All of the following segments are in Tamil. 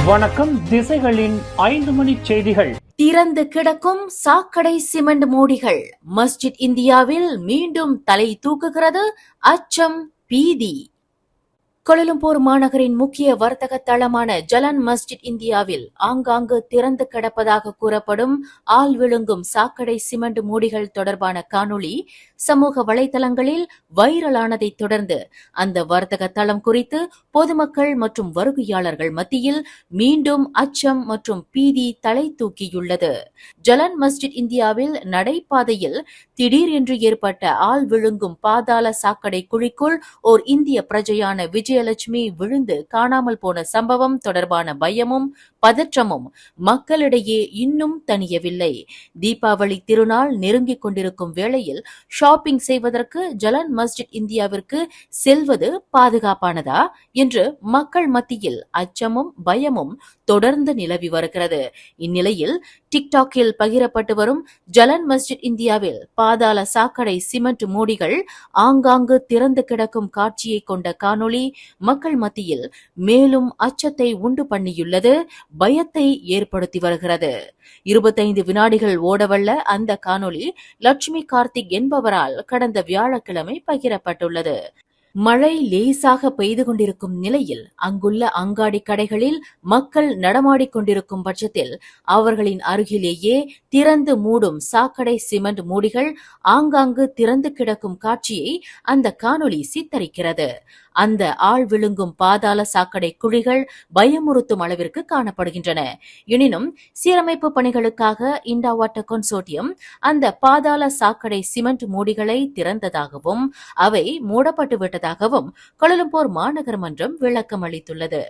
வணக்கம். திசைகளின் 5 மணி செய்திகள். திறந்து கிடக்கும் சாக்கடை சிமெண்ட் மூடிகள். மஸ்ஜித் இந்தியாவில் மீண்டும் தலை தூக்குகிறது அச்சம், பீதி. கோலாலம்பூர் மாநகரின் முக்கிய வர்த்தக தளமான ஜலான் மஸ்ஜித் இந்தியாவில் ஆங்காங்கு திறந்து கிடப்பதாக கூறப்படும் ஆள் விழுங்கும் சாக்கடை சிமெண்ட் மூடிகள் தொடர்பான காணொளி சமூக வலைதளங்களில் வைரலானதை தொடர்ந்து அந்த வர்த்தக தளம் குறித்து பொதுமக்கள் மற்றும் வருகையாளர்கள் மத்தியில் மீண்டும் அச்சம் மற்றும் பீதி தலை தூக்கியுள்ளது. ஜலான் மஸ்ஜித் இந்தியாவில் நடைபாதையில் திடீரென்று ஏற்பட்ட ஆள் விழுங்கும் பாதாள சாக்கடை குழிக்குள் ஓர் இந்திய பிரஜையான விஜயலட்சுமி விழுந்து காணாமல் போன சம்பவம் தொடர்பான பயமும் பதற்றமும் மக்களிடையே இன்னும் தணியவில்லை. தீபாவளி திருநாள் நெருங்கிக் கொண்டிருக்கும் வேளையில் ஷாப்பிங் செய்வதற்கு ஜலான் மஸ்ஜித் இந்தியாவிற்கு செல்வது பாதுகாப்பானதா என்று மக்கள் மத்தியில் அச்சமும் பயமும் தொடர்ந்து நிலவி வருகிறது. இந்நிலையில் டிக்டாக்கில் பகிரப்பட்டு வரும் ஜலான் மஸ்ஜித் இந்தியாவில் பாதாள சாக்கடை சிமெண்ட் மூடிகள் ஆங்காங்கு திறந்து கிடக்கும் காட்சியை கொண்ட காணொளி மக்கள் மத்தியில் மேலும் அச்சத்தை உண்டு பண்ணியுள்ளது, பயத்தை ஏற்படுத்தி வருகிறது. 25 வினாடிகள் ஓடவல்ல அந்த காணொளி லட்சுமி கார்த்திக் என்பவரால் கடந்த வியாழக்கிழமை பகிரப்பட்டுள்ளது. மழை லேசாக பெய்து கொண்டிருக்கும் நிலையில் அங்குள்ள அங்காடி கடைகளில் மக்கள் நடமாடிக் கொண்டிருக்கும் பட்சத்தில் அவர்களின் அருகிலேயே திறந்து மூடும் சாக்கடை சிமெண்ட் மூடிகள் ஆங்காங்கு திறந்து கிடக்கும் காட்சியை அந்த காணொளி சித்தரிக்கிறது. அந்த ஆள் விழுங்கும் பாதாள சாக்கடை குழிகள் பயமுறுத்தும் அளவிற்கு காணப்படுகின்றன. எனினும் சீரமைப்பு பணிகளுக்காக இண்டா வாட்டர் கன்சோர்டியம் அந்த பாதாள சாக்கடை சிமெண்ட் மூடிகளை திறந்ததாகவும் அவை மூடப்பட்டு விட்டதாகவும் கோலாலம்பூர் மாநகர மன்றம் விளக்கம் அளித்துள்ளது.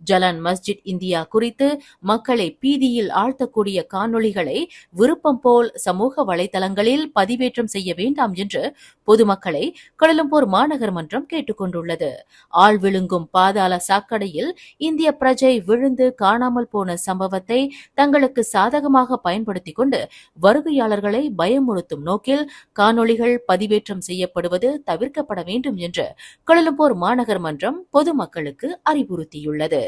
ஜலான் மஸ்ஜித் இந்தியா குறித்து மக்களை பீதியில் ஆழ்த்தக்கூடிய காணொளிகளை விருப்பம் போல் சமூக வலைதளங்களில் பதிவேற்றம் செய்ய வேண்டாம் என்று பொதுமக்களை கோலாலம்பூர் மாநகர மன்றம் கேட்டுக் கொண்டுள்ளது. ஆள் விழுங்கும் பாதாள சாக்கடையில் இந்திய பிரஜை விழுந்து காணாமல் போன சம்பவத்தை தங்களுக்கு சாதகமாக பயன்படுத்திக் கொண்டு வருகையாளர்களை பயமுறுத்தும் நோக்கில் காணொளிகள் பதிவேற்றம் செய்யப்படுவது தவிர்க்கப்பட வேண்டும் என்று கோலாலம்பூர் மாநகர மன்றம் பொதுமக்களுக்கு அறிவுறுத்தியுள்ளது.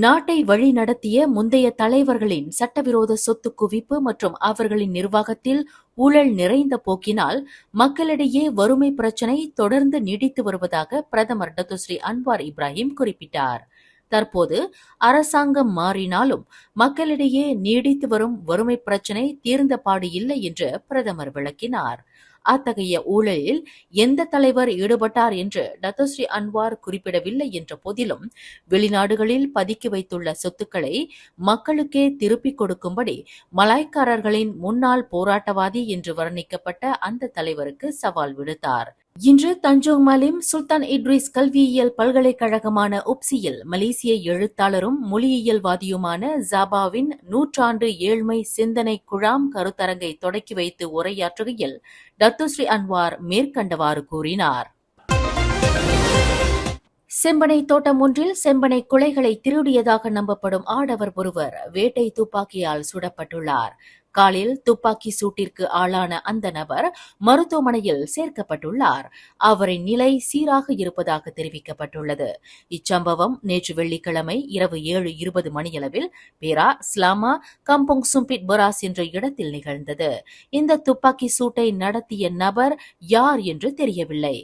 நாட்டை வழிநடத்திய முந்தைய தலைவர்களின் சட்டவிரோத சொத்து குவிப்பு மற்றும் அவர்களின் நிர்வாகத்தில் ஊழல் நிறைந்த போக்கினால் மக்களிடையே வறுமை பிரச்சினை தொடர்ந்து நீடித்து வருவதாக பிரதமர் டத்துஸ்ரீ அன்வார் இப்ராஹிம் குறிப்பிட்டார். தற்போது அரசாங்கம் மாறினாலும் மக்களிடையே நீடித்து வரும் வறுமை பிரச்சினை தீர்ந்தபாடு இல்லை என்று பிரதமர் விளக்கினார். அத்தகைய ஊழலில் எந்த தலைவர் ஈடுபட்டார் என்று டத்துஸ்ரீ அன்வார் குறிப்பிடவில்லை என்ற போதிலும் வெளிநாடுகளில் பதுக்கி வைத்துள்ள சொத்துக்களை மக்களுக்கே திருப்பிக் கொடுக்கும்படி மலாய்க்காரர்களின் முன்னாள் போராட்டவாதி என்று வர்ணிக்கப்பட்ட அந்த தலைவருக்கு சவால் விடுத்தார். இன்று தஞ்சோங் மலிம் சுல்தான் இட்ரிஸ் கல்வியியல் பல்கலைக்கழகமான உப்சியில் மலேசிய எழுத்தாளரும் மொழியியல்வாதியுமான ஜாபாவின் 100 ஆண்டு ஏழ்மை சிந்தனை குழாம் கருத்தரங்கை தொடக்கி வைத்து உரையாற்றுகையில் டத்துஸ்ரீ அன்வார் மேற்கண்டவாறு கூறினார். செம்பனை தோட்டம் ஒன்றில் செம்பனை குலைகளை திருடியதாக நம்பப்படும் ஆடவர் ஒருவர் வேட்டை துப்பாக்கியால் சுடப்பட்டுள்ளார். காலில் துப்பாக்கி சூட்டிற்கு ஆளான அந்த நபர் மருத்துவமனையில் சேர்க்கப்பட்டுள்ளார். அவரின் நிலை சீராக இருப்பதாக தெரிவிக்கப்பட்டுள்ளது. இச்சம்பவம் நேற்று வெள்ளிக்கிழமை இரவு 7:20 மணியளவில் பேரா ஸ்லாமா கம்போங் சும்பிட் பராஸ் என்ற இடத்தில் நிகழ்ந்தது. இந்த துப்பாக்கி சூட்டை நடத்திய நபர் யார் என்று தெரியவில்லை.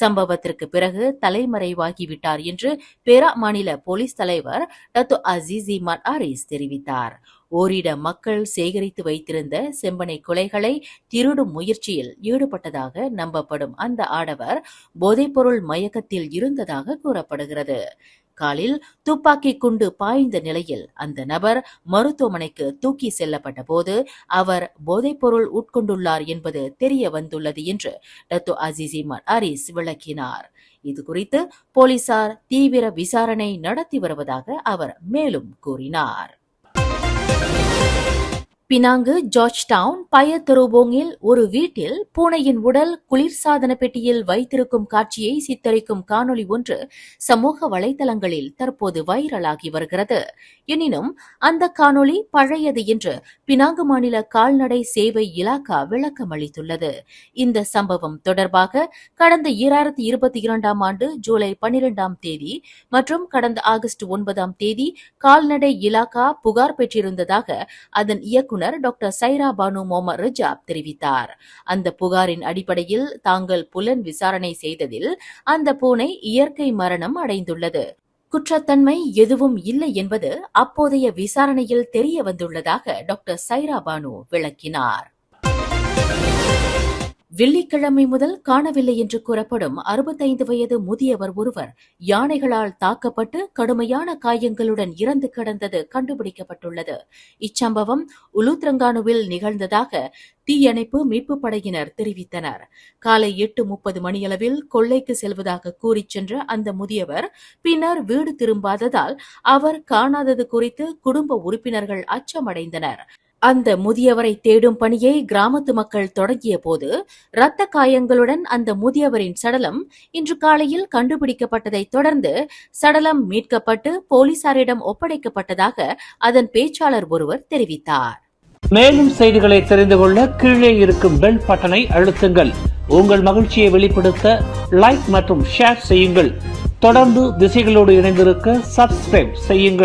சம்பவத்திற்கு பிறகு தலைமறைவாகிவிட்டார் என்று பேரா மாநில போலீஸ் தலைவர் டத்து அசீசி மட் ஆரிஸ் தெரிவித்தார். ஓரிட மக்கள் சேகரித்து வைத்திருந்த செம்பனை குலைகளை திருடும் முயற்சியில் ஈடுபட்டதாக நம்பப்படும் அந்த ஆடவர் போதைப்பொருள் மயக்கத்தில் இருந்ததாக கூறப்படுகிறது. காலில் துப்பாக்கி குண்டு பாய்ந்த நிலையில் அந்த நபர் மருத்துவமனைக்கு தூக்கி செல்லப்பட்ட போது அவர் போதைப்பொருள் உட்கொண்டுள்ளார் என்பது தெரிய வந்துள்ளது என்று டத்து அசீசி மட் ஆரிஸ் விளக்கினார். இதுகுறித்து போலீசார் தீவிர விசாரணை நடத்தி வருவதாக அவர் மேலும் கூறினார். பினாங்கு ஜார்ஜ் டவுன் பயத்தரோபோங்கில் ஒரு வீட்டில் பூனையின் உடல் குளிர்சாதன பெட்டியில் வைத்திருக்கும் காட்சியை சித்தரிக்கும் காணொளி ஒன்று சமூக வலைதளங்களில் தற்போது வைரலாகி வருகிறது. எனினும் அந்த காணொளி பழையது என்று பினாங்கு மாநில கால்நடை சேவை இலாகா விளக்கம் அளித்துள்ளது. இந்த சம்பவம் தொடர்பாக கடந்த 2022ஆம் ஆண்டு ஜூலை 12ஆம் தேதி மற்றும் கடந்த ஆகஸ்ட் 9ஆம் தேதி கால்நடை இலாகா புகார் பெற்றிருந்ததாக அதன் இயக்குநர் டாக்டர் சைரா பானு மொஹமட் ரிஜாப் தெரிவித்தார். அந்த புகாரின் அடிப்படையில் தாங்கள் புலன் விசாரணை செய்ததில் அந்த பூனை இயற்கை மரணம் அடைந்துள்ளது. குற்றத்தன்மை எதுவும் இல்லை என்பது அப்போதைய விசாரணையில் தெரிய வந்துள்ளதாக டாக்டர் சைரா பானு விளக்கினார். வெள்ளிக்கிழமை முதல் காணவில்லை என்று கூறப்படும் 65 வயது முதியவர் ஒருவர் யானைகளால் தாக்கப்பட்டு கடுமையான காயங்களுடன் இறந்து கிடந்தது கண்டுபிடிக்கப்பட்டுள்ளது. இச்சம்பவம் உலுத்ரங்கானுவில் நிகழ்ந்ததாக தீயணைப்பு மீட்புப் படையினர் தெரிவித்தனர். காலை 8:30 மணியளவில் கொள்ளைக்கு செல்வதாக கூறிச் சென்ற அந்த முதியவர் பின்னர் வீடு திரும்பாததால் அவர் காணாதது குறித்து குடும்ப உறுப்பினர்கள் அச்சமடைந்தனர். அந்த முதியவரை தேடும் பணியை கிராமத்து மக்கள் தொடங்கிய போது இரத்த காயங்களுடன் அந்த முதியவரின் சடலம் இன்று காலையில் கண்டுபிடிக்கப்பட்டதைத் தொடர்ந்து சடலம் மீட்கப்பட்டு போலீசாரிடம் ஒப்படைக்கப்பட்டதாக அதன் பேச்சாளர் ஒருவர் தெரிவித்தார். மேலும் செய்திகளை தெரிந்து கொள்ள கீழே இருக்கும் பெல் பட்டனை அழுத்துங்கள். உங்கள் மகிழ்ச்சியை வெளிப்படுத்த லைக் மற்றும் ஷேர் செய்யுங்கள். தொடர்ந்து திசைகளோடு இணைந்திருக்க சப்ஸ்கிரைப் செய்யுங்கள்.